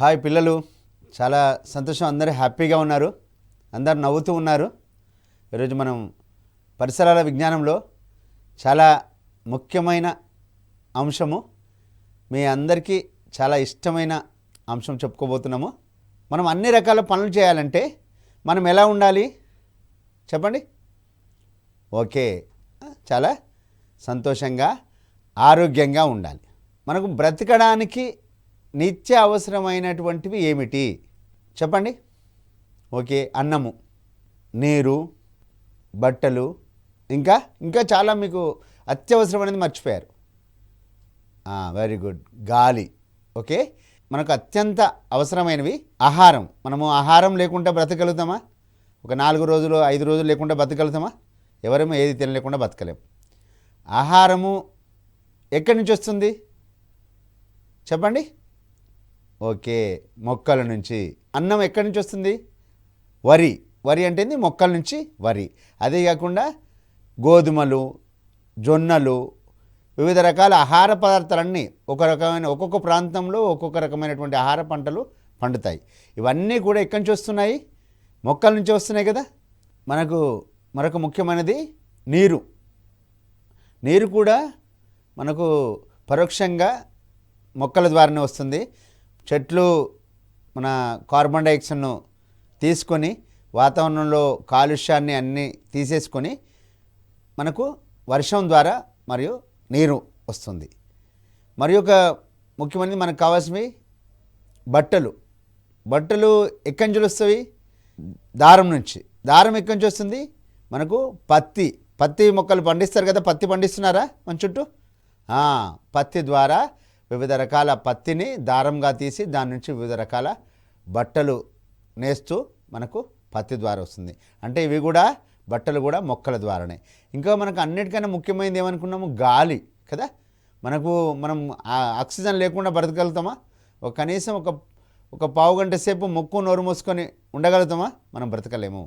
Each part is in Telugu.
హాయ్ పిల్లలు, చాలా సంతోషం. అందరూ హ్యాపీగా ఉన్నారు, అందరు నవ్వుతూ ఉన్నారు. ఈరోజు మనం పరిసరాల విజ్ఞానంలో చాలా ముఖ్యమైన అంశము, మీ అందరికీ చాలా ఇష్టమైన అంశం చెప్పుకోబోతున్నాము. మనం అన్ని రకాల పనులు చేయాలంటే మనం ఎలా ఉండాలి చెప్పండి? ఓకే, చాలా సంతోషంగా ఆరోగ్యంగా ఉండాలి. మనకు బ్రతకడానికి నిత్య అవసరమైనటువంటివి ఏమిటి చెప్పండి? ఓకే, అన్నము, నీరు, బట్టలు, ఇంకా చాలా మీకు అత్యవసరమైనది మర్చిపోయారు. వెరీ గుడ్, గాలి. ఓకే, మనకు అత్యంత అవసరమైనవి ఆహారం. మనము ఆహారం లేకుండా బ్రతకగలుగుతామా? ఒక 4 రోజులు 5 రోజులు లేకుండా బతకగలుగుతామా? ఎవరేమో ఏది తినలేకుండా బతకలేము. ఆహారము ఎక్కడి నుంచి వస్తుంది చెప్పండి? ఓకే, మొక్కల నుంచి. అన్నం ఎక్కడి నుంచి వస్తుంది? వరి అంటే మొక్కల నుంచి వరి. అదే కాకుండా గోధుమలు, జొన్నలు, వివిధ రకాల ఆహార పదార్థాలన్నీ ఒక్కొక్క ప్రాంతంలో ఒక్కొక్క రకమైనటువంటి ఆహార పంటలు పండుతాయి. ఇవన్నీ కూడా ఎక్కడి నుంచి వస్తున్నాయి? మొక్కల నుంచి వస్తున్నాయి కదా. మనకు మరొక ముఖ్యమైనది నీరు కూడా మనకు పరోక్షంగా మొక్కల ద్వారానే వస్తుంది. చెట్లు మన కార్బన్ డైఆక్సైడ్ను తీసుకొని వాతావరణంలో కాలుష్యాన్ని అన్నీ తీసేసుకొని మనకు వర్షం ద్వారా మరియు నీరు వస్తుంది. మరి ఒక ముఖ్యమైనది మనకు కావాల్సినవి బట్టలు ఎక్కడి నుంచి వస్తాయి? దారం నుంచి. దారం ఎక్కడి నుంచి వస్తుంది? మనకు పత్తి మొక్కలు పండిస్తారు కదా. పత్తి పండిస్తున్నారా మన చుట్టూ? పత్తి ద్వారా వివిధ రకాల పత్తిని దారంగా తీసి దాని నుంచి వివిధ రకాల బట్టలు నేస్తూ మనకు పత్తి ద్వారా వస్తుంది. అంటే ఇవి కూడా బట్టలు కూడా మొక్కల ద్వారానే. ఇంకా మనకు అన్నిటికన్నా ముఖ్యమైనది ఏమనుకున్నాము? గాలి కదా. మనం ఆక్సిజన్ లేకుండా బ్రతకగలుగుతామా? కనీసం ఒక పావు గంట సేపు ముక్కు నోరు మూసుకొని ఉండగలుగుతామా? మనం బ్రతకలేము.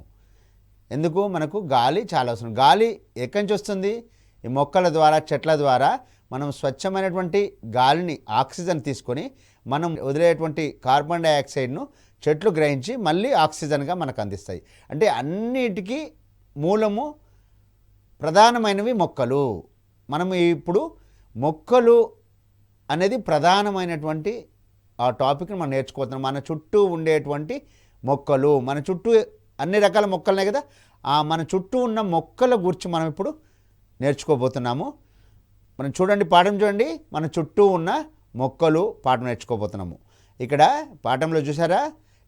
ఎందుకు? మనకు గాలి చాలా అవసరం. గాలి ఎక్కడి నుంచి వస్తుంది? ఈ మొక్కల ద్వారా, చెట్ల ద్వారా మనం స్వచ్ఛమైనటువంటి గాలిని, ఆక్సిజన్ తీసుకొని మనం వదిలేటువంటి కార్బన్ డైఆక్సైడ్ను చెట్లు గ్రహించి మళ్ళీ ఆక్సిజన్గా మనకు అందిస్తాయి. అంటే అన్నిటికీ మూలము ప్రధానమైనవి మొక్కలు. మనం ఇప్పుడు మొక్కలు అనేది ప్రధానమైనటువంటి ఆ టాపిక్ని మనం నేర్చుకోతున్నాం. మన చుట్టూ ఉండేటువంటి మొక్కలు, మన చుట్టూ అన్ని రకాల మొక్కలనే కదా. మన చుట్టూ ఉన్న మొక్కల గురించి మనం ఇప్పుడు నేర్చుకోబోతున్నాము. మనం చూడండి, పాఠం చూడండి. మన చుట్టూ ఉన్న మొక్కలు పాఠం నేర్చుకోబోతున్నాము. ఇక్కడ పాఠంలో చూసారా?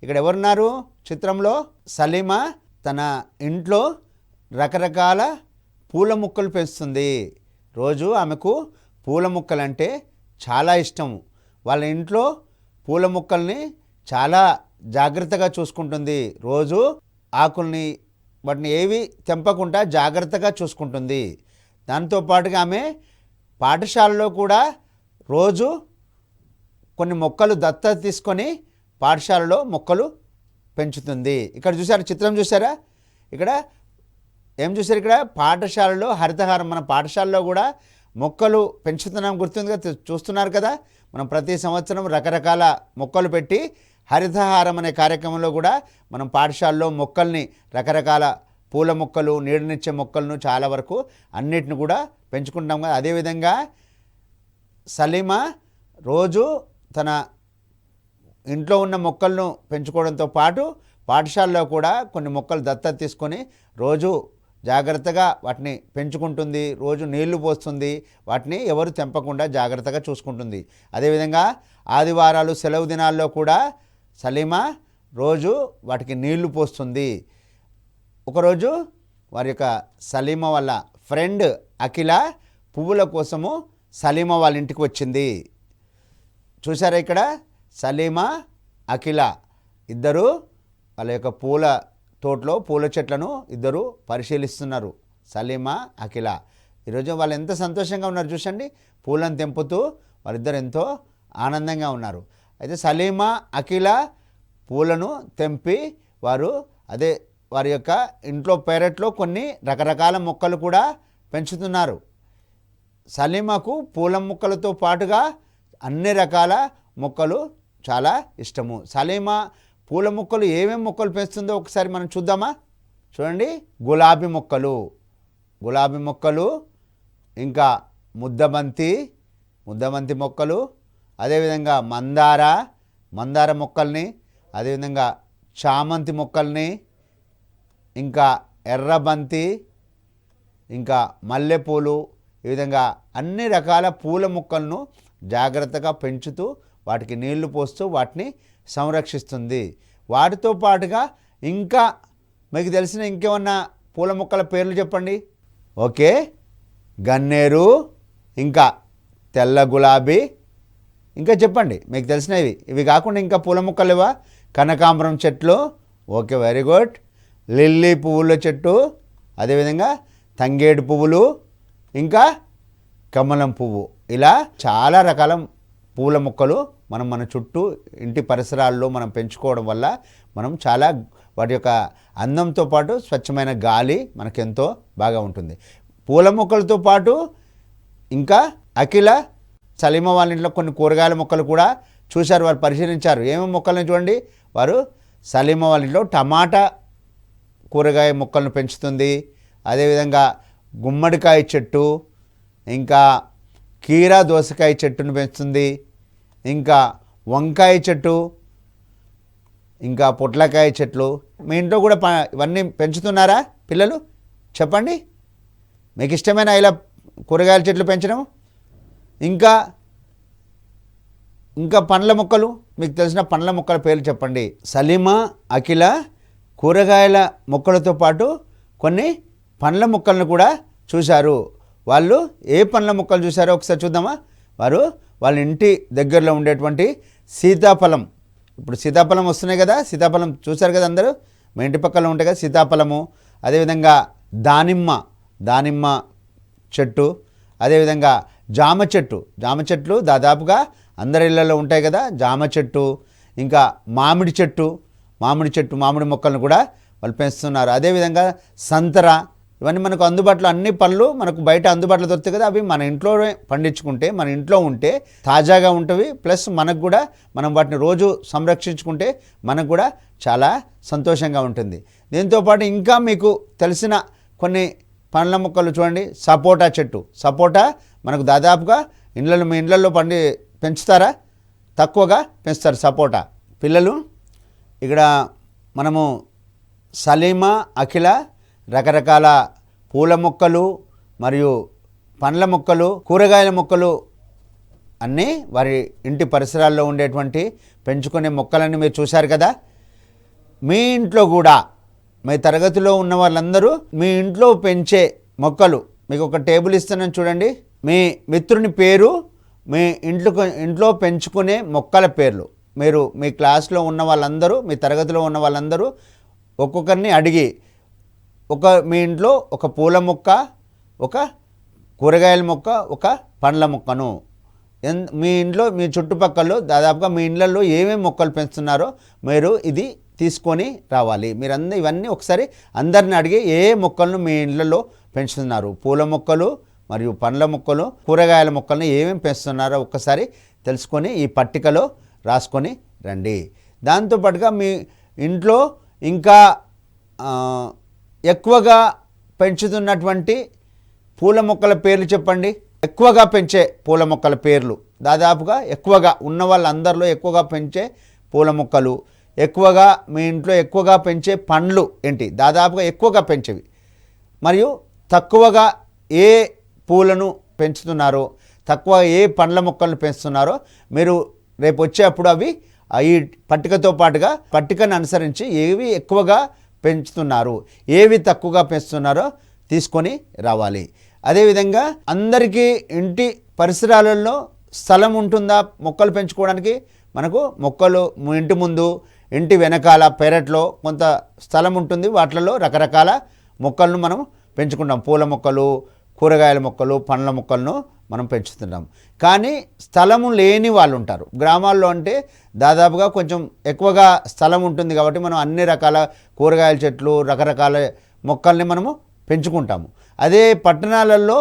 ఇక్కడ ఎవరున్నారు చిత్రంలో? సలీమా తన ఇంట్లో రకరకాల పూల మొక్కలు పెంచుతుంది. రోజు ఆమెకు పూల మొక్కలంటే చాలా ఇష్టం. వాళ్ళ ఇంట్లో పూల మొక్కల్ని చాలా జాగ్రత్తగా చూసుకుంటుంది. రోజు ఆకుల్ని వాటిని ఏవి తెంపకుండా జాగ్రత్తగా చూసుకుంటుంది. దాంతోపాటుగా ఆమె పాఠశాలలో కూడా రోజు కొన్ని మొక్కలు దత్తత తీసుకొని పాఠశాలలో మొక్కలు పెంచుతుంది. ఇక్కడ చూసారా? చిత్రం చూసారా? ఇక్కడ ఏం చూసారు? ఇక్కడ పాఠశాలలో హరితహారం. మన పాఠశాలలో కూడా మొక్కలు పెంచుతున్నాం, గుర్తుంది కదా, చూస్తున్నారు కదా. మనం ప్రతి సంవత్సరం రకరకాల మొక్కలు పెట్టి హరితహారం అనే కార్యక్రమంలో కూడా మనం పాఠశాలలో మొక్కల్ని, రకరకాల పూల మొక్కలు, నీడనిచ్చే మొక్కలను చాలా వరకు అన్నిటిని కూడా పెంచుకుంటాం కదా. అదేవిధంగా సలీమా రోజు తన ఇంట్లో ఉన్న మొక్కలను పెంచుకోవడంతో పాటు పాఠశాలలో కూడా కొన్ని మొక్కలు దత్తత తీసుకొని రోజు జాగ్రత్తగా వాటిని పెంచుకుంటుంది. రోజు నీళ్లు పోస్తుంది. వాటిని ఎవరు తెంపకుండా జాగ్రత్తగా చూసుకుంటుంది. అదేవిధంగా ఆదివారాలు, సెలవు దినాల్లో కూడా సలీమా రోజు వాటికి నీళ్లు పోస్తుంది. ఒకరోజు వారి యొక్క సలీమా వాళ్ళ ఫ్రెండ్ అఖిల పువ్వుల కోసము సలీమా వాళ్ళ ఇంటికి వచ్చింది. చూసారా? ఇక్కడ సలీమా, అఖిల ఇద్దరు వాళ్ళ యొక్క పూల తోటలో పూల చెట్లను ఇద్దరు పరిశీలిస్తున్నారు. సలీమా, అఖిల. ఈరోజు వాళ్ళు ఎంత సంతోషంగా ఉన్నారు చూసండి. పూలను తెంపుతూ వాళ్ళిద్దరు ఎంతో ఆనందంగా ఉన్నారు. అయితే సలీమా, అఖిల పూలను తెంపి వారి యొక్క ఇంట్లో పెరట్లో కొన్ని రకరకాల మొక్కలు కూడా పెంచుతున్నారు. సలీమాకు పూల మొక్కలతో పాటుగా అన్ని రకాల మొక్కలు చాలా ఇష్టము. సలీమా పూల మొక్కలు ఏమేమి మొక్కలు పెంచుతుందో ఒకసారి మనం చూద్దామా? చూడండి, గులాబీ మొక్కలు, ఇంకా ముద్దబంతి మొక్కలు, అదేవిధంగా మందార మొక్కల్ని, అదేవిధంగా చామంతి మొక్కల్ని, ఇంకా ఎర్రబంతి, ఇంకా మల్లెపూలు, ఈ విధంగా అన్ని రకాల పూల మొక్కలను జాగ్రత్తగా పెంచుతూ వాటికి నీళ్లు పోస్తూ వాటిని సంరక్షిస్తుంది. వాటితో పాటుగా ఇంకా మీకు తెలిసిన ఇంకేమన్నా పూల మొక్కల పేర్లు చెప్పండి. ఓకే, గన్నేరు, ఇంకా తెల్ల గులాబీ, ఇంకా చెప్పండి మీకు తెలిసినవి. ఇవి కాకుండా ఇంకా పూల మొక్కలు ఇవా? కనకాంబరం చెట్లు, ఓకే, వెరీ గుడ్. లిల్లీ పువ్వుల చెట్టు, అదేవిధంగా తంగేడు పువ్వులు, ఇంకా కమలం పువ్వు, ఇలా చాలా రకాల పూల మొక్కలు మన చుట్టూ ఇంటి పరిసరాల్లో మనం పెంచుకోవడం వల్ల మనం చాలా వాటి యొక్క అందంతో పాటు స్వచ్ఛమైన గాలి మనకెంతో బాగా ఉంటుంది. పూల మొక్కలతో పాటు ఇంకా అఖిల సలీమా వాళ్ళ ఇంట్లో కొన్ని కూరగాయల మొక్కలు కూడా చూశారు, వారు పరిశీలించారు. ఏమేమి మొక్కలను చూడండి, వారు సలీమా వాళ్ళ ఇంట్లో టమాటా కూరగాయ మొక్కలను పెంచుతుంది. అదేవిధంగా గుమ్మడికాయ చెట్టు, ఇంకా కీరా దోసకాయ చెట్టును పెంచుతుంది, ఇంకా వంకాయ చెట్టు, ఇంకా పొట్లకాయ చెట్లు. మీ ఇంట్లో కూడా ఇవన్నీ పెంచుతున్నారా పిల్లలు? చెప్పండి, మీకు ఇష్టమైన ఇలా కూరగాయల చెట్లు పెంచడం. ఇంకా పండ్ల మొక్కలు, మీకు తెలిసిన పండ్ల మొక్కల పేర్లు చెప్పండి. సలీమా అఖిల కూరగాయల మొక్కలతో పాటు కొన్ని పండ్ల మొక్కలను కూడా చూశారు. వాళ్ళు ఏ పండ్ల మొక్కలు చూశారో ఒకసారి చూద్దామా? వాళ్ళ ఇంటి దగ్గరలో ఉండేటువంటి సీతాఫలం, ఇప్పుడు సీతాఫలం వస్తున్నాయి కదా, సీతాఫలం చూశారు కదా అందరూ, మీ ఇంటి పక్కన ఉంటాయి కదా సీతాఫలము. అదేవిధంగా దానిమ్మ చెట్టు, అదేవిధంగా జామ చెట్లు దాదాపుగా అందరి ఇళ్లలో ఉంటాయి కదా, జామ చెట్టు. ఇంకా మామిడి మొక్కలను కూడా వాళ్ళు పెంచుతున్నారు. అదేవిధంగా సంతర, ఇవన్నీ మనకు అందుబాటులో, అన్ని పళ్ళు మనకు బయట అందుబాటులో దొరుకుతాయి కదా, అవి మన ఇంట్లోనే పండించుకుంటే, మన ఇంట్లో ఉంటే తాజాగా ఉంటవి. ప్లస్ మనకు కూడా మనం వాటిని రోజు సంరక్షించుకుంటే మనకు కూడా చాలా సంతోషంగా ఉంటుంది. దీంతోపాటు ఇంకా మీకు తెలిసిన కొన్ని పండ్ల మొక్కలు చూడండి. సపోటా మనకు దాదాపుగా మీ ఇళ్ళల్లో పెంచుతారా? తక్కువగా పెంచుతారు సపోటా పిల్లలు. ఇక్కడ మనము సలీమా అఖిల రకరకాల పూల మొక్కలు మరియు పండ్ల మొక్కలు, కూరగాయల మొక్కలు అన్నీ వారి ఇంటి పరిసరాల్లో ఉండేటువంటి పెంచుకునే మొక్కలన్నీ మీరు చూశారు కదా. మీ ఇంట్లో కూడా, మీ తరగతిలో ఉన్న వాళ్ళందరూ మీ ఇంట్లో పెంచే మొక్కలు, మీకు ఒక టేబుల్ ఇస్తున్నాను చూడండి. మీ మిత్రుని పేరు, మీ ఇంట్లో పెంచుకునే మొక్కల పేర్లు, మీరు మీ క్లాస్లో ఉన్న వాళ్ళందరూ, మీ తరగతిలో ఉన్న వాళ్ళందరూ ఒక్కొక్కరిని అడిగి మీ ఇంట్లో ఒక పూల మొక్క, ఒక కూరగాయల మొక్క, ఒక పండ్ల మొక్కను, మీ ఇంట్లో మీ చుట్టుపక్కల దాదాపుగా మీ ఇళ్ళల్లో ఏమేమి మొక్కలు పెంచుతున్నారో మీరు ఇది తీసుకొని రావాలి. మీరందరూ ఇవన్నీ ఒకసారి అందరిని అడిగి ఏ మొక్కలను మీ ఇళ్ళల్లో పెంచుతున్నారు, పూల మొక్కలు మరియు పండ్ల మొక్కలు, కూరగాయల మొక్కలను ఏమేమి పెంచుతున్నారో ఒక్కసారి తెలుసుకొని ఈ పట్టికలో రాసుకొని రండి. దాంతోపాటుగా మీ ఇంట్లో ఇంకా ఎక్కువగా పెంచుతున్నటువంటి పూల మొక్కల పేర్లు చెప్పండి. ఎక్కువగా పెంచే పూల మొక్కల పేర్లు, దాదాపుగా ఎక్కువగా ఉన్న వాళ్ళందరిలో ఎక్కువగా పెంచే పూల మొక్కలు, ఎక్కువగా మీ ఇంట్లో ఎక్కువగా పెంచే పండ్లు ఏంటి, దాదాపుగా ఎక్కువగా పెంచేవి, మరియు తక్కువగా ఏ పూలను పెంచుతున్నారో, తక్కువ ఏ పండ్ల మొక్కలను పెంచుతున్నారో మీరు రేపు వచ్చేప్పుడు అవి ఈ పట్టికతో పాటుగా పట్టికను అనుసరించి ఏవి ఎక్కువగా పెంచుతున్నారు, ఏవి తక్కువగా పెంచుతున్నారో తీసుకొని రావాలి. అదేవిధంగా అందరికీ ఇంటి పరిసరాలలో స్థలం ఉంటుందా మొక్కలు పెంచుకోవడానికి? మనకు మొక్కలు ఇంటి ముందు, ఇంటి వెనకాల పెరట్లో కొంత స్థలం ఉంటుంది, వాటిలలో రకరకాల మొక్కలను మనం పెంచుకుంటాం. పూల మొక్కలు, కూరగాయల మొక్కలు, పండ్ల మొక్కలను మనం పెంచుతున్నాం. కానీ స్థలము లేని వాళ్ళు ఉంటారు గ్రామాల్లో. అంటే దాదాపుగా కొంచెం ఎక్కువగా స్థలం ఉంటుంది కాబట్టి మనం అన్ని రకాల కూరగాయల చెట్లు, రకరకాల మొక్కల్ని మనము పెంచుకుంటాము. అదే పట్టణాలలో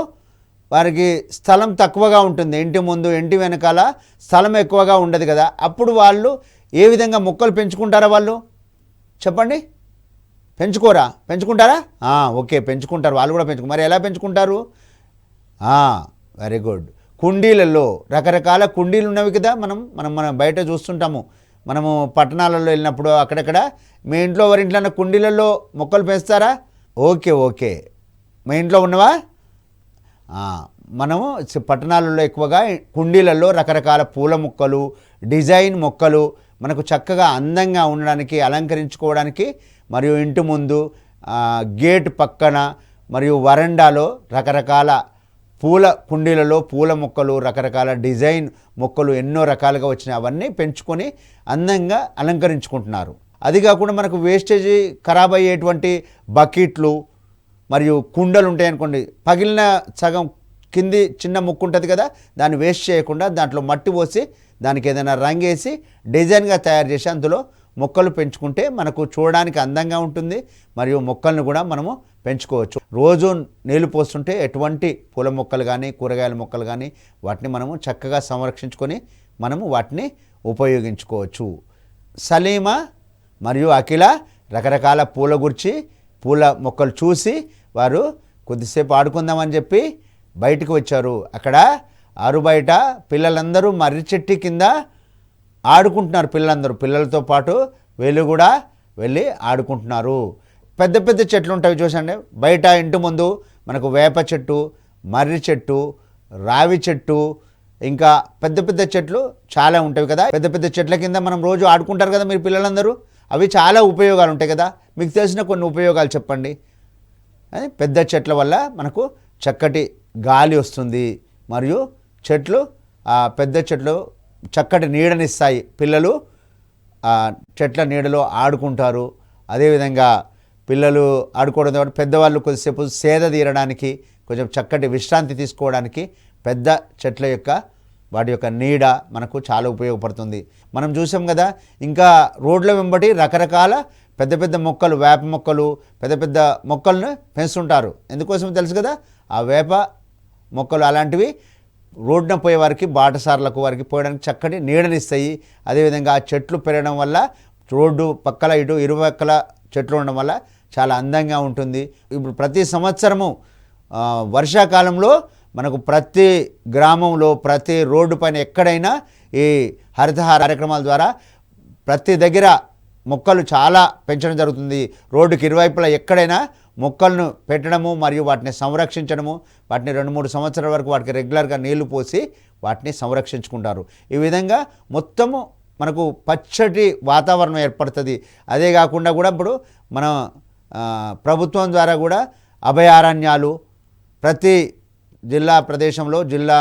వారికి స్థలం తక్కువగా ఉంటుంది, ఇంటి ముందు ఇంటి వెనకాల స్థలం ఎక్కువగా ఉండదు కదా, అప్పుడు వాళ్ళు ఏ విధంగా మొక్కలు పెంచుకుంటారా వాళ్ళు చెప్పండి? పెంచుకోరా? పెంచుకుంటారా? ఓకే, పెంచుకుంటారు, వాళ్ళు కూడా మరి ఎలా పెంచుకుంటారు? Very good. కుండీలలో రకరకాల కుండీలు ఉన్నవి కదా, మనం బయట చూస్తుంటాము, మనము పట్టణాలలో వెళ్ళినప్పుడు అక్కడక్కడ. మీ ఇంట్లో ఎవరింట్లో కుండీలలో మొక్కలు పెంచుతారా? ఓకే, మీ ఇంట్లో ఉన్నవా? మనము పట్టణాలలో ఎక్కువగా కుండీలలో రకరకాల పూల మొక్కలు, డిజైన్ మొక్కలు మనకు చక్కగా అందంగా ఉండడానికి, అలంకరించుకోవడానికి, మరియు ఇంటి ముందు గేట్ పక్కన మరియు వరండాలో రకరకాల పూల కుండీలలో పూల మొక్కలు, రకరకాల డిజైన్ మొక్కలు ఎన్నో రకాలుగా వచ్చినాయి, అవన్నీ పెంచుకొని అందంగా అలంకరించుకుంటున్నారు. అది కాకుండా మనకు వేస్టేజీ ఖరాబ్ అయ్యేటువంటి బకెట్లు మరియు కుండలు ఉంటాయనుకోండి, పగిలిన సగం కింది చిన్న ముక్కు ఉంటుంది కదా, దాన్ని వేస్ట్ చేయకుండా దాంట్లో మట్టి పోసి దానికి ఏదైనా రంగేసి డిజైన్గా తయారు చేసి అందులో మొక్కలు పెంచుకుంటే మనకు చూడడానికి అందంగా ఉంటుంది, మరియు మొక్కలను కూడా మనము పెంచుకోవచ్చు. రోజు నీళ్లు పోస్తుంటే ఎటువంటి పూల మొక్కలు కానీ కూరగాయల మొక్కలు కానీ వాటిని మనము చక్కగా సంరక్షించుకొని మనము వాటిని ఉపయోగించుకోవచ్చు. సలీమా మరియు అఖిల రకరకాల పూల గురించి పూల మొక్కలు చూసి వారు కొద్దిసేపు ఆడుకుందామని చెప్పి బయటకు వచ్చారు. అక్కడ ఆరుబయట పిల్లలందరూ మర్రి చెట్టు కింద ఆడుకుంటున్నారు. పిల్లలతో పాటు వీళ్ళు కూడా వెళ్ళి ఆడుకుంటున్నారు. పెద్ద పెద్ద చెట్లు ఉంటాయి చూసండి, బయట ఇంటి ముందు మనకు వేప చెట్టు, మర్రి చెట్టు, రావి చెట్టు, ఇంకా పెద్ద పెద్ద చెట్లు చాలా ఉంటాయి కదా. పెద్ద పెద్ద చెట్ల కింద మనం రోజు ఆడుకుంటారు కదా మీరు పిల్లలందరూ. అవి చాలా ఉపయోగాలు ఉంటాయి కదా, మీకు తెలిసిన కొన్ని ఉపయోగాలు చెప్పండి. పెద్ద చెట్ల వల్ల మనకు చక్కటి గాలి వస్తుంది, మరియు చెట్లు పెద్ద చెట్లు చక్కటి నీడనిస్తాయి. పిల్లలు చెట్ల నీడలో ఆడుకుంటారు. అదేవిధంగా పిల్లలు ఆడుకోవడం ద్వారా పెద్దవాళ్ళు కొద్దిసేపు సేద తీరడానికి, కొంచెం చక్కటి విశ్రాంతి తీసుకోవడానికి పెద్ద చెట్ల యొక్క వాటి యొక్క నీడ మనకు చాలా ఉపయోగపడుతుంది. మనం చూసాం కదా, ఇంకా రోడ్ల వెంబడి రకరకాల పెద్ద పెద్ద మొక్కలు, వేప మొక్కలు, పెద్ద పెద్ద మొక్కలను పెంచుతుంటారు. ఎందుకోసం తెలుసు కదా, ఆ వేప మొక్కలు అలాంటివి రోడ్డున పోయే వారికి, బాటసార్లకు వారికి పోయడానికి చక్కటి నీడనిస్తాయి. అదేవిధంగా ఆ చెట్లు పెరగడం వల్ల రోడ్డు పక్కల ఇటు ఇరుపక్కల చెట్లు ఉండడం వల్ల చాలా అందంగా ఉంటుంది. ఇప్పుడు ప్రతి సంవత్సరము వర్షాకాలంలో మనకు ప్రతి గ్రామంలో, ప్రతి రోడ్డు పైన ఎక్కడైనా ఈ హరితహార కార్యక్రమాల ద్వారా ప్రతి దగ్గర మొక్కలు చాలా పెంచడం జరుగుతుంది. రోడ్డుకి ఇరువైపులా ఎక్కడైనా మొక్కలను పెట్టడము మరియు వాటిని సంరక్షించడము, వాటిని 2-3 సంవత్సరాల వరకు వాటికి రెగ్యులర్గా నీళ్లు పోసి వాటిని సంరక్షించుకుంటారు. ఈ విధంగా మొత్తము మనకు పచ్చటి వాతావరణం ఏర్పడుతుంది. అదే కాకుండా కూడా ఇప్పుడు మన ప్రభుత్వం ద్వారా కూడా అభయారణ్యాలు ప్రతి జిల్లా ప్రదేశంలో, జిల్లా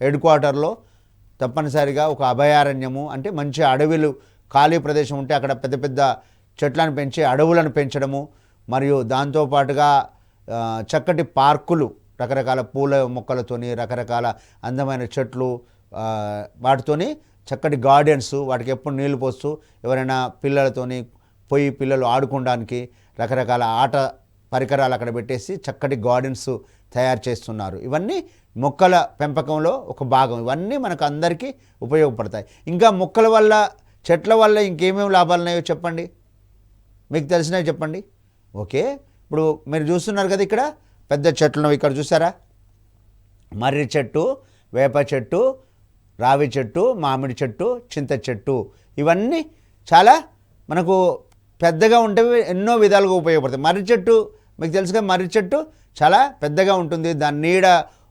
హెడ్ క్వార్టర్లో తప్పనిసరిగా ఒక అభయారణ్యము, అంటే మంచి అడవులు, ఖాళీ ప్రదేశం ఉంటే అక్కడ పెద్ద పెద్ద చెట్లను పెంచి అడవులను పెంచడము, మరియు దాంతోపాటుగా చక్కటి పార్కులు రకరకాల పూల మొక్కలతోని, రకరకాల అందమైన చెట్లు, వాటితోని చక్కటి గార్డెన్స్, వాటికి ఎప్పుడు నీళ్లు పోస్తూ ఎవరైనా పిల్లలతోని పోయి పిల్లలు ఆడుకోవడానికి రకరకాల ఆట పరికరాలు అక్కడ పెట్టేసి చక్కటి గార్డెన్స్ తయారు చేస్తున్నారు. ఇవన్నీ మొక్కల పెంపకంలో ఒక భాగం. ఇవన్నీ మనకు అందరికీ ఉపయోగపడతాయి. ఇంకా మొక్కల వల్ల, చెట్ల వల్ల ఇంకేమేమి లాభాలు ఉన్నాయో చెప్పండి, మీకు తెలిసినవి చెప్పండి. ఓకే, ఇప్పుడు మీరు చూస్తున్నారు కదా, ఇక్కడ పెద్ద చెట్లు ఇక్కడ చూసారా, మర్రి చెట్టు, వేప చెట్టు, రావి చెట్టు, మామిడి చెట్టు, చింత చెట్టు, ఇవన్నీ చాలా మనకు పెద్దగా ఉంటేవి ఎన్నో విధాలుగా ఉపయోగపడతాయి. మర్రి చెట్టు మీకు తెలుసుగా, మర్రి చెట్టు చాలా పెద్దగా ఉంటుంది, దాని నీడ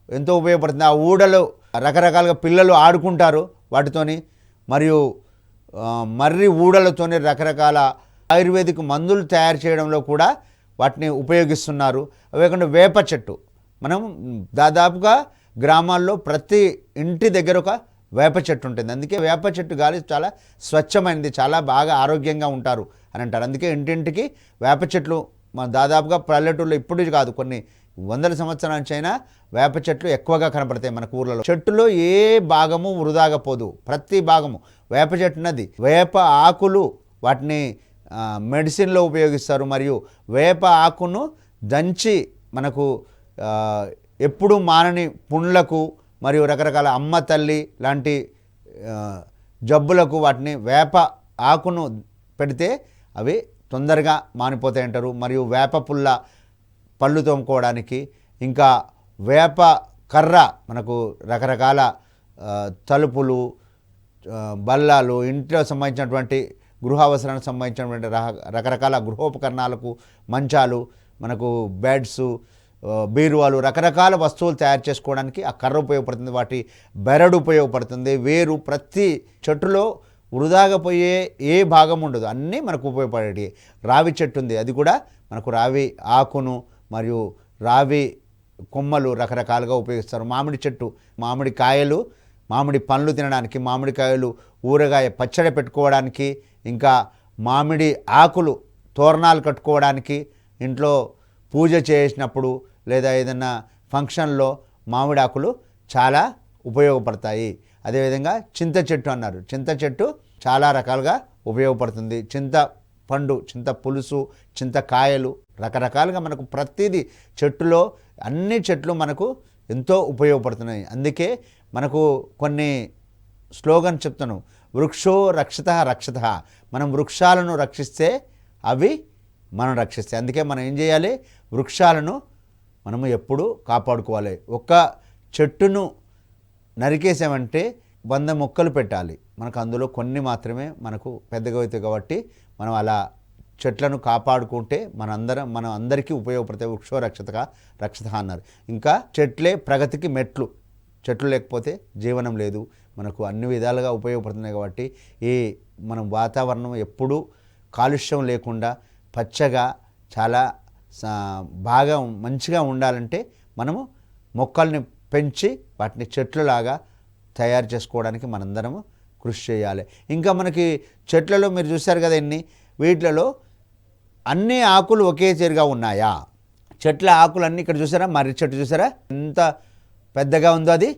ఎంతో ఉపయోగపడుతుంది. ఆ ఊడలు రకరకాలుగా పిల్లలు ఆడుకుంటారు వాటితోని, మరియు మర్రి ఊడలతోని రకరకాల ఆయుర్వేదిక్ మందులు తయారు చేయడంలో కూడా వాటిని ఉపయోగిస్తున్నారు. అవే కాకుండా వేప చెట్టు, మనం దాదాపుగా గ్రామాల్లో ప్రతి ఇంటి దగ్గర ఒక వేప చెట్టు ఉంటుంది. అందుకే వేప చెట్టు గాలి చాలా స్వచ్ఛమైనది, చాలా బాగా ఆరోగ్యంగా ఉంటారు అని అంటారు. అందుకే ఇంటింటికి వేప చెట్లు మన దాదాపుగా పల్లెటూరులో ఇప్పుడు కాదు, కొన్ని వందల సంవత్సరాల నుంచి అయినా వేప చెట్లు ఎక్కువగా కనపడతాయి మనకు ఊర్లలో. చెట్టులో ఏ భాగము వృధాగా పోదు, ప్రతి భాగము వేప చెట్టు ఉన్నది. వేప ఆకులు వాటిని మెడిసిన్లో ఉపయోగిస్తారు, మరియు వేప ఆకును దంచి మనకు ఎప్పుడు మానని పుండ్లకు మరియు రకరకాల అమ్మ తల్లి లాంటి జబ్బులకు వాటిని వేప ఆకును పెడితే అవి తొందరగా మానిపోతాయి అంటారు. మరియు వేప పుల్ల పళ్ళు తోముకోవడానికి, ఇంకా వేప కర్ర మనకు రకరకాల తలుపులు, బల్లాలు, ఇంట్లో సంబంధించినటువంటి గృహ అవసరానికి సంబంధించినటువంటి రకరకాల గృహోపకరణాలకు, మంచాలు, మనకు బెడ్స్, బీరువాలు, రకరకాల వస్తువులు తయారు చేసుకోవడానికి ఆ కర్ర ఉపయోగపడుతుంది. వాటి బెరడు ఉపయోగపడుతుంది. వేరు ప్రతి చెట్టులో వృధాగా పోయే ఏ భాగం ఉండదు, అన్నీ మనకు ఉపయోగపడేవి. రావి చెట్టు ఉంది, అది కూడా మనకు రావి ఆకును మరియు రావి కొమ్మలు రకరకాలుగా ఉపయోగిస్తారు. మామిడి చెట్టు, మామిడి కాయలు, మామిడి పండ్లు తినడానికి, మామిడికాయలు ఊరగాయ పచ్చడి పెట్టుకోవడానికి, ఇంకా మామిడి ఆకులు తోరణాలు కట్టుకోవడానికి, ఇంట్లో పూజ చేసినప్పుడు లేదా ఏదైనా ఫంక్షన్లో మామిడి ఆకులు చాలా ఉపయోగపడతాయి. అదేవిధంగా చింత చెట్టు అన్నారు, చింత చెట్టు చాలా రకాలుగా ఉపయోగపడుతుంది. చింత పండు, చింత పులుసు, చింతకాయలు, రకరకాలుగా మనకు ప్రతిదీ చెట్టులో అన్ని చెట్లు మనకు ఎంతో ఉపయోగపడుతున్నాయి. అందుకే మనకు కొన్ని స్లోగన్ చెప్తాను, వృక్షో రక్షిత రక్షిత. మనం వృక్షాలను రక్షిస్తే అవి మనం రక్షిస్తాయి. అందుకే మనం ఏం చేయాలి, వృక్షాలను మనము ఎప్పుడూ కాపాడుకోవాలి. ఒక్క చెట్టును నరికేసామంటే 100 మొక్కలు పెట్టాలి. మనకు అందులో కొన్ని మాత్రమే మనకు పెద్దగా అవుతాయి. కాబట్టి మనం అలా చెట్లను కాపాడుకుంటే మనం అందరికీ ఉపయోగపడతాయి. వృక్షో రక్షిత అన్నారు. ఇంకా చెట్లే ప్రగతికి మెట్లు. చెట్లు లేకపోతే జీవనం లేదు. మనకు అన్ని విధాలుగా ఉపయోగపడుతున్నాయి. కాబట్టి ఈ మనం వాతావరణం ఎప్పుడూ కాలుష్యం లేకుండా పచ్చగా చాలా బాగా మంచిగా ఉండాలంటే మనము మొక్కల్ని పెంచి వాటిని చెట్లులాగా తయారు చేసుకోవడానికి మనందరము కృషి చేయాలి. ఇంకా మనకి చెట్లలో మీరు చూశారు కదా వీటిలలో అన్ని ఆకులు ఒకే తీరుగా ఉన్నాయా? చెట్ల ఆకులన్నీ ఇక్కడ చూసారా, మర్రి చెట్టు చూసారా ఎంత పెద్దగా ఉందో, అది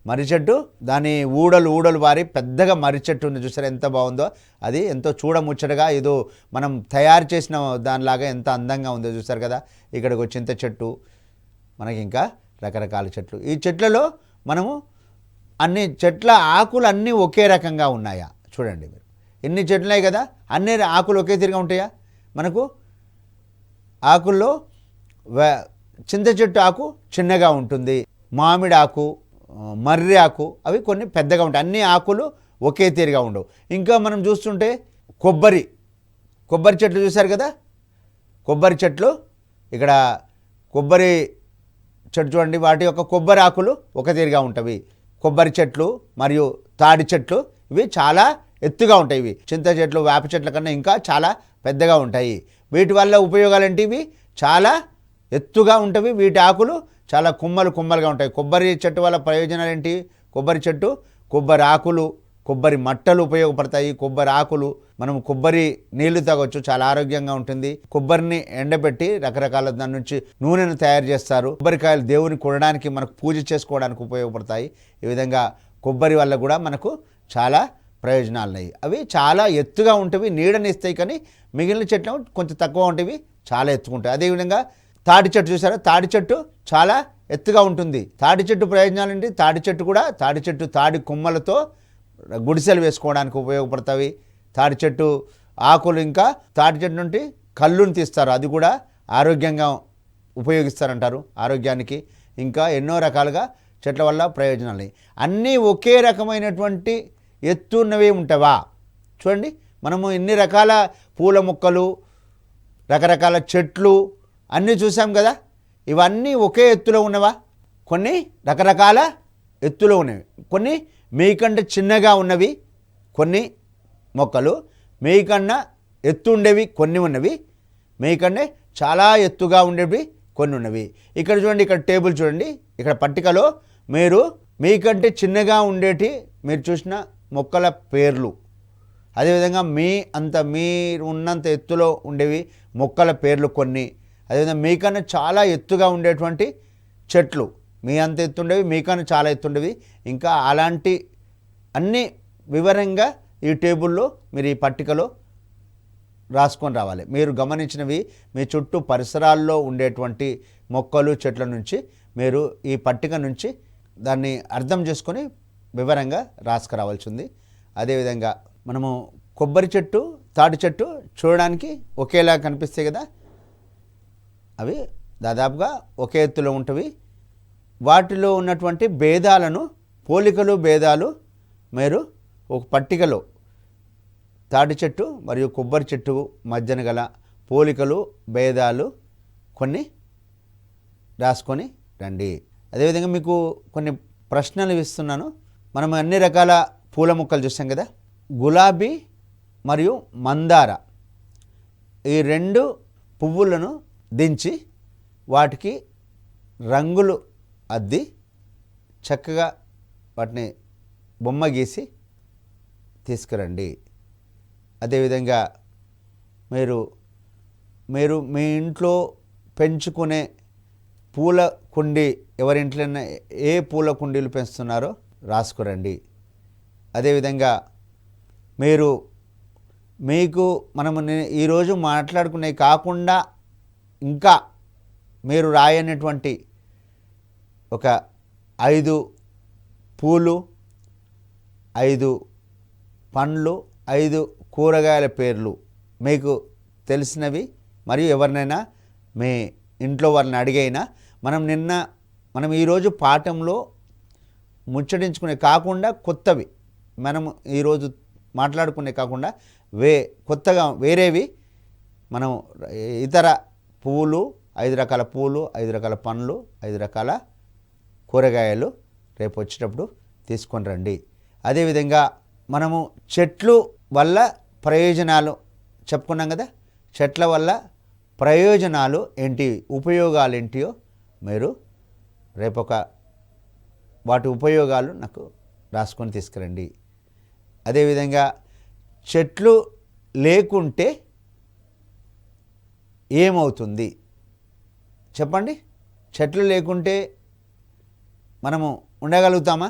మర్రి చెట్టు. దాని ఊడలు వారి పెద్దగా మర్రి చెట్టు ఉంది చూసారా, ఎంత బాగుందో. అది ఎంతో చూడముచ్చటగా ఏదో మనం తయారు చేసిన దానిలాగా ఎంత అందంగా ఉందో చూసారు కదా. ఇక్కడికి చింత చెట్టు, మనకి ఇంకా రకరకాల చెట్లు. ఈ చెట్లలో మనము అన్ని చెట్ల ఆకులు అన్నీ ఒకే రకంగా ఉన్నాయా? చూడండి మీరు, ఎన్ని చెట్లు ఉన్నాయి కదా, అన్ని ఆకులు ఒకే తీరుగా ఉంటాయా? మనకు ఆకుల్లో చింత చెట్టు ఆకు చిన్నగా ఉంటుంది, మామిడి ఆకు, మర్రి ఆకు అవి కొన్ని పెద్దగా ఉంటాయి. అన్ని ఆకులు ఒకే తీరుగా ఉండవు. ఇంకా మనం చూస్తుంటే కొబ్బరి చెట్లు చూశారు కదా. కొబ్బరి చెట్లు, ఇక్కడ కొబ్బరి చెట్టు చూడండి, వాటి యొక్క కొబ్బరి ఆకులు ఒక తీరుగా ఉంటాయి. కొబ్బరి చెట్లు మరియు తాడి చెట్లు ఇవి చాలా ఎత్తుగా ఉంటాయి. ఇవి చింత చెట్లు, వేప చెట్ల కన్నా ఇంకా చాలా పెద్దగా ఉంటాయి. వీటి వల్ల ఉపయోగాలు ఏంటి? ఇవి చాలా ఎత్తుగా ఉంటాయి. వీటి ఆకులు చాలా కుమ్మలుగా ఉంటాయి. కొబ్బరి చెట్టు వల్ల ప్రయోజనాలు ఏంటి? కొబ్బరి చెట్టు, కొబ్బరి ఆకులు, కొబ్బరి మట్టలు ఉపయోగపడతాయి. కొబ్బరి ఆకులు మనం కొబ్బరి నీళ్లు తాగొచ్చు, చాలా ఆరోగ్యంగా ఉంటుంది. కొబ్బరిని ఎండబెట్టి రకరకాల దాని నుంచి నూనెను తయారు చేస్తారు. కొబ్బరికాయలు దేవుని కొనడానికి, మనకు పూజ చేసుకోవడానికి ఉపయోగపడతాయి. ఈ విధంగా కొబ్బరి వల్ల కూడా మనకు చాలా ప్రయోజనాలు ఉన్నాయి. అవి చాలా ఎత్తుగా ఉంటవి, నీడనిస్తాయి. కానీ మిగిలిన చెట్లు కొంచెం తక్కువ ఉంటవి, చాలా ఎత్తుకుంటాయి. అదేవిధంగా తాడి చెట్టు చూసారా, తాడి చెట్టు చాలా ఎత్తుగా ఉంటుంది. తాడి చెట్టు ప్రయోజనాలు ఏంటి? తాడి చెట్టు తాడి కొమ్మలతో గుడిసెలు వేసుకోవడానికి ఉపయోగపడతాయి. తాడి చెట్టు ఆకులు, ఇంకా తాడి చెట్టు నుండి కళ్ళుని తీస్తారు, అది కూడా ఆరోగ్యంగా ఉపయోగిస్తారంటారు ఆరోగ్యానికి. ఇంకా ఎన్నో రకాలుగా చెట్ల వల్ల ప్రయోజనాలు. అన్నీ ఒకే రకమైనటువంటి ఎత్తున్నవే ఉంటావా? చూడండి, మనము ఎన్ని రకాల పూల మొక్కలు, రకరకాల చెట్లు అన్నీ చూసాం కదా. ఇవన్నీ ఒకే ఎత్తులో ఉన్నవా? కొన్ని రకరకాల ఎత్తులో ఉన్నవి, కొన్ని మీకంటే చిన్నగా ఉన్నవి కొన్ని మొక్కలు, మీకన్నా ఎత్తు ఉండేవి కొన్ని ఉన్నవి, మీకంటే చాలా ఎత్తుగా ఉండేవి కొన్ని ఉన్నవి. ఇక్కడ చూడండి, ఇక్కడ టేబుల్ చూడండి, ఇక్కడ పట్టికలో మీరు మీకంటే చిన్నగా ఉండేటి మీరు చూసిన మొక్కల పేర్లు, అదేవిధంగా మీరు ఉన్నంత ఎత్తులో ఉండేవి మొక్కల పేర్లు కొన్ని, అదేవిధంగా మీకన్నా చాలా ఎత్తుగా ఉండేటువంటి చెట్లు, మీ అంత ఎత్తుండేవి, మీకన్నా చాలా ఎత్తుండేవి, ఇంకా అలాంటి అన్ని వివరంగా ఈ టేబుల్లో మీరు ఈ పట్టికలో రాసుకొని రావాలి. మీరు గమనించినవి, మీ చుట్టూ పరిసరాల్లో ఉండేటువంటి మొక్కలు చెట్ల నుంచి మీరు ఈ పట్టిక నుంచి దాన్ని అర్థం చేసుకొని వివరంగా రాసుకురావాల్సి ఉంది. అదేవిధంగా మనము కొబ్బరి చెట్టు, తాటి చెట్టు చూడడానికి ఒకేలా కనిపిస్తాయి కదా, అవి దాదాపుగా ఒకే ఎత్తులో ఉంటవి. వాటిలో ఉన్నటువంటి భేదాలను, పోలికలు భేదాలు మీరు ఒక పట్టికలో తాటి చెట్టు మరియు కొబ్బరి చెట్టు మధ్యన గల పోలికలు భేదాలు కొన్ని రాసుకొని రండి. అదేవిధంగా మీకు కొన్ని ప్రశ్నలు ఇస్తున్నాను. మనం అన్ని రకాల పూల మొక్కలు చూస్తాం కదా, గులాబీ మరియు మందార ఈ 2 పువ్వులను దించి వాటికి రంగులు అద్ది చక్కగా వాటిని బొమ్మ గీసి తీసుకురండి. అదేవిధంగా మీరు మీ ఇంట్లో పెంచుకునే పూల కుండీ, ఎవరింట్లోనే ఏ పూల కుండీలు పెంచుతున్నారో రాసుకురండి. అదేవిధంగా మీకు ఈరోజు మాట్లాడుకునేవి కాకుండా ఇంకా మీరు రాయనటువంటి ఒక 5 పూలు, 5 పండ్లు, 5 కూరగాయల పేర్లు మీకు తెలిసినవి మరియు ఎవరినైనా మీ ఇంట్లో వారిని అడిగైనా మనం ఈరోజు పాఠంలో ముచ్చటించుకునే కాకుండా కొత్తవి, మనం ఈరోజు మాట్లాడుకునే కాకుండా కొత్తగా వేరేవి మనం ఇతర పువ్వులు, 5 రకాల పూలు, 5 రకాల పండ్లు, 5 రకాల కూరగాయలు రేపు వచ్చేటప్పుడు తీసుకొని రండి. అదేవిధంగా మనము చెట్లు వల్ల ప్రయోజనాలు చెప్పుకున్నాం కదా, చెట్ల వల్ల ప్రయోజనాలు ఏంటి, ఉపయోగాలు ఏంటియో మీరు వాటి ఉపయోగాలు నాకు రాసుకొని తీసుకురండి. అదేవిధంగా చెట్లు లేకుంటే ఏమవుతుంది చెప్పండి. చెట్లు లేకుంటే మనము ఉండగలుగుతామా?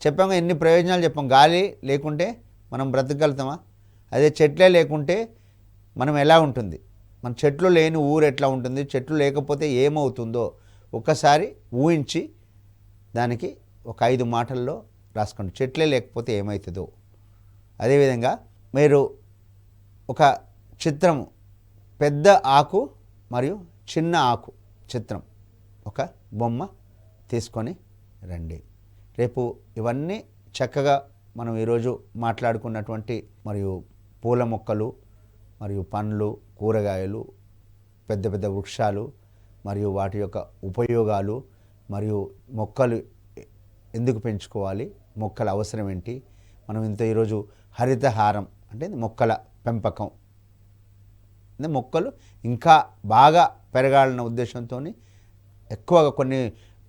చెప్పాము, ఎన్ని ప్రయోజనాలు చెప్పాం. గాలి లేకుంటే మనం బ్రతకగలుగుతామా? అదే చెట్లే లేకుంటే మనం ఎలా ఉంటుంది, మన చెట్లు లేని ఊరు ఎట్లా ఉంటుంది, చెట్లు లేకపోతే ఏమవుతుందో ఒక్కసారి ఊహించి దానికి ఒక 5 మాటల్లో రాసుకోండి, చెట్లే లేకపోతే ఏమవుతుందో. అదేవిధంగా మీరు ఒక చిత్రము, పెద్ద ఆకు మరియు చిన్న ఆకు చిత్రం, ఒక బొమ్మ తీసుకొని రండి. రేపు ఇవన్నీ చక్కగా మనం ఈరోజు మాట్లాడుకున్నటువంటి మరియు పూల మొక్కలు మరియు పండ్లు, కూరగాయలు, పెద్ద పెద్ద వృక్షాలు మరియు వాటి యొక్క ఉపయోగాలు మరియు మొక్కలు ఎందుకు పెంచుకోవాలి, మొక్కల అవసరం ఏంటి, మనం ఈరోజు హరితహారం అంటే మొక్కల పెంపకం, మొక్కలు ఇంకా బాగా పెరగాలన్న ఉద్దేశంతో ఎక్కువగా కొన్ని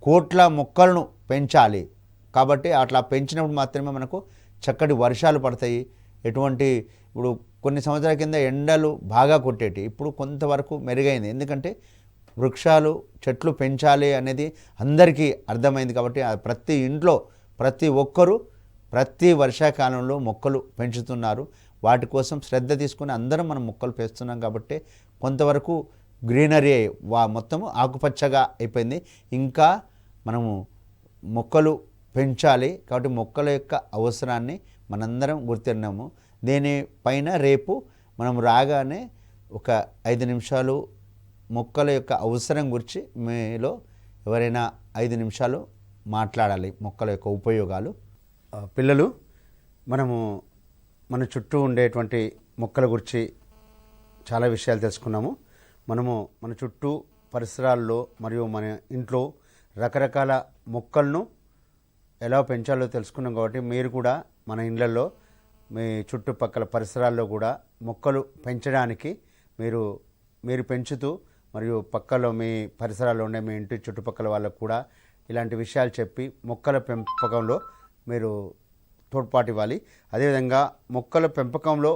కోట్ల మొక్కలను పెంచాలి. కాబట్టి అట్లా పెంచినప్పుడు మాత్రమే మనకు చక్కటి వర్షాలు పడతాయి. ఇప్పుడు కొన్ని సంవత్సరాల కింద ఎండలు బాగా కొట్టేటి, ఇప్పుడు కొంతవరకు మెరుగైంది. ఎందుకంటే వృక్షాలు, చెట్లు పెంచాలి అనేది అందరికీ అర్థమైంది. కాబట్టి ప్రతి ఇంట్లో ప్రతి ఒక్కరూ ప్రతి వర్షాకాలంలో మొక్కలు పెంచుతున్నారు. వాటి కోసం శ్రద్ధ తీసుకుని అందరం మనం మొక్కలు పెంచుతున్నాం. కాబట్టి కొంతవరకు గ్రీనరీ మొత్తము ఆకుపచ్చగా అయిపోయింది. ఇంకా మనము మొక్కలు పెంచాలి. కాబట్టి మొక్కల యొక్క అవసరాన్ని మనందరం గుర్తిన్నాము. దీనిపైన రేపు మనం రాగానే ఒక 5 నిమిషాలు మొక్కల యొక్క అవసరం గురించి మీలో ఎవరైనా 5 నిమిషాలు మాట్లాడాలి, మొక్కల యొక్క ఉపయోగాలు. పిల్లలు, మన చుట్టూ ఉండేటువంటి మొక్కల గురించి చాలా విషయాలు తెలుసుకున్నాము. మన చుట్టూ పరిసరాల్లో మరియు మన ఇంట్లో రకరకాల మొక్కలను ఎలా పెంచాలో తెలుసుకున్నాం. కాబట్టి మీరు కూడా మన ఇళ్లలో, మీ చుట్టుపక్కల పరిసరాల్లో కూడా మొక్కలు పెంచడానికి మీరు పెంచుతూ మరియు పక్కలో మీ పరిసరాల్లో ఉండే మీ ఇంటి చుట్టుపక్కల వాళ్ళకు కూడా ఇలాంటి విషయాలు చెప్పి మొక్కల పెంపకంలో మీరు తోడ్పాటు ఇవ్వాలి. అదేవిధంగా మొక్కల పెంపకంలో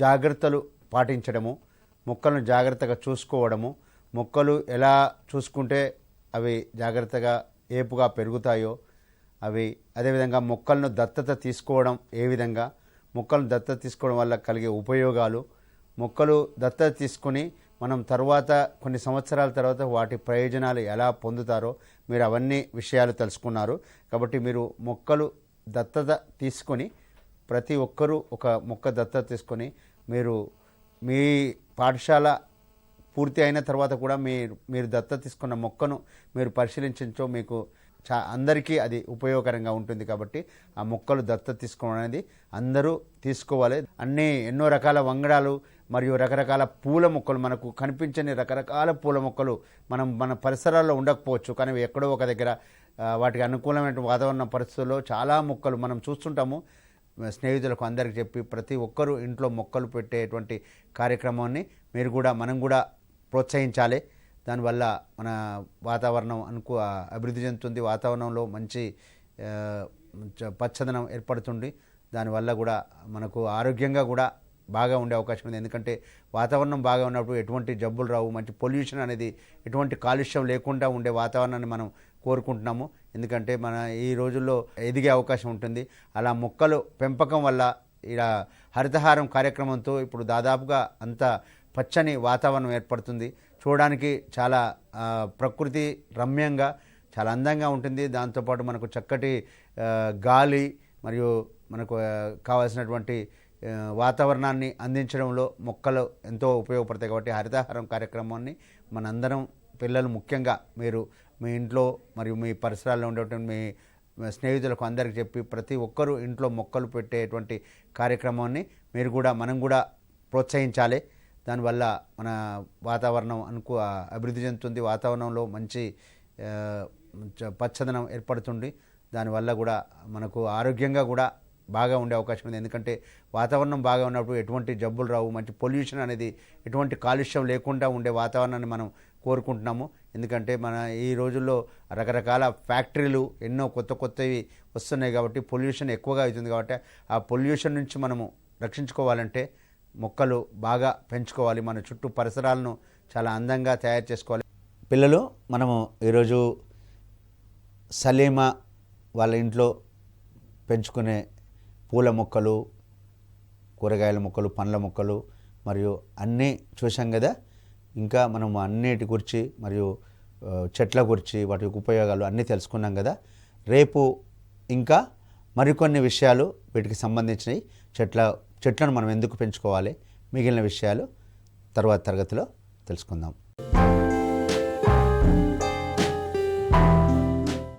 జాగ్రత్తలు పాటించడము, మొక్కలను జాగ్రత్తగా చూసుకోవడము, మొక్కలు ఎలా చూసుకుంటే అవి జాగ్రత్తగా ఏపుగా పెరుగుతాయో అదేవిధంగా మొక్కలను దత్తత తీసుకోవడం, ఏ విధంగా మొక్కలను దత్తత తీసుకోవడం వల్ల కలిగే ఉపయోగాలు, మొక్కలు దత్తత తీసుకొని మనం తర్వాత కొన్ని సంవత్సరాల తర్వాత వాటి ప్రయోజనాలు ఎలా పొందుతారో మీరు అవన్నీ విషయాలు తెలుసుకున్నారు. కాబట్టి మీరు మొక్కలు దత్తత తీసుకొని ప్రతి ఒక్కరూ ఒక మొక్క దత్తత తీసుకొని మీరు మీ పాఠశాల పూర్తి అయిన తర్వాత కూడా మీరు దత్తత తీసుకున్న మొక్కను మీరు పరిశీలించో మీకు అందరికీ అది ఉపయోగకరంగా ఉంటుంది. కాబట్టి ఆ మొక్కలు దత్తత తీసుకోవడం అనేది అందరూ తీసుకోవాలి. ఎన్నో రకాల వంగడాలు మరియు రకరకాల పూల మొక్కలు, మనకు కనిపించని రకరకాల పూల మొక్కలు మన పరిసరాల్లో ఉండకపోవచ్చు, కానీ ఎక్కడో ఒక దగ్గర వాటికి అనుకూలమైన వాతావరణ పరిస్థితుల్లో చాలా మొక్కలు మనం చూస్తుంటాము. స్నేహితులకు అందరికీ చెప్పి ప్రతి ఒక్కరూ ఇంట్లో మొక్కలు పెట్టేటువంటి కార్యక్రమాన్ని మనం కూడా ప్రోత్సహించాలి. దానివల్ల మన వాతావరణం అభివృద్ధి చెందుతుంది. వాతావరణంలో మంచి పచ్చదనం ఏర్పడుతుంది. దానివల్ల కూడా మనకు ఆరోగ్యంగా కూడా బాగా ఉండే అవకాశం ఉంది. ఎందుకంటే వాతావరణం బాగా ఉన్నప్పుడు ఎటువంటి జబ్బులు రావు, మంచి పొల్యూషన్ అనేది, ఎటువంటి కాలుష్యం లేకుండా ఉండే వాతావరణాన్ని మనం కోరుకుంటున్నాము. ఎందుకంటే మన ఈ రోజుల్లో ఎదిగే అవకాశం ఉంటుంది. అలా మొక్కలు పెంపకం వల్ల ఇలా హరితహారం కార్యక్రమంతో ఇప్పుడు దాదాపుగా అంత పచ్చని వాతావరణం ఏర్పడుతుంది. చూడడానికి చాలా ప్రకృతి రమ్యంగా చాలా అందంగా ఉంటుంది. దాంతోపాటు మనకు చక్కటి గాలి మరియు మనకు కావాల్సినటువంటి వాతావరణాన్ని అందించడంలో మొక్కలు ఎంతో ఉపయోగపడతాయి. కాబట్టి హరితహారం కార్యక్రమాన్ని మనందరం, పిల్లలు ముఖ్యంగా మీరు మీ ఇంట్లో మరియు మీ పరిసరాల్లో ఉండేటువంటి మీ స్నేహితులకు అందరికీ చెప్పి ప్రతి ఒక్కరూ ఇంట్లో మొక్కలు పెట్టేటువంటి కార్యక్రమాన్ని మనం కూడా ప్రోత్సహించాలి. దానివల్ల మన వాతావరణం అభివృద్ధి చెందుతుంది. వాతావరణంలో మంచి పచ్చదనం ఏర్పడుతుంది. దానివల్ల కూడా మనకు ఆరోగ్యంగా కూడా బాగా ఉండే అవకాశం ఉంది. ఎందుకంటే వాతావరణం బాగా ఉన్నప్పుడు ఎటువంటి జబ్బులు రావు, మంచి పొల్యూషన్ అనేది, ఎటువంటి కాలుష్యం లేకుండా ఉండే వాతావరణాన్ని మనం కోరుకుంటున్నాము. ఎందుకంటే మన ఈ రోజుల్లో రకరకాల ఫ్యాక్టరీలు ఎన్నో కొత్తవి వస్తున్నాయి. కాబట్టి పొల్యూషన్ ఎక్కువగా అవుతుంది. కాబట్టి ఆ పొల్యూషన్ నుంచి మనము రక్షించుకోవాలంటే మొక్కలు బాగా పెంచుకోవాలి. మన చుట్టూ పరిసరాలను చాలా అందంగా తయారు చేసుకోవాలి. పిల్లలు, మనము ఈరోజు సలీమా వాళ్ళ ఇంట్లో పెంచుకునే పూల మొక్కలు, కూరగాయల మొక్కలు, పండ్ల మొక్కలు మరియు అన్నీ చూసాం కదా. ఇంకా మనం అన్నిటి గురించి మరియు చెట్ల గురించి, వాటి ఉపయోగాలు అన్నీ తెలుసుకున్నాం కదా. రేపు ఇంకా మరికొన్ని విషయాలు వీటికి సంబంధించినవి, చెట్లను మనం ఎందుకు పెంచుకోవాలి, మిగిలిన విషయాలు తర్వాత తరగతిలో తెలుసుకుందాం.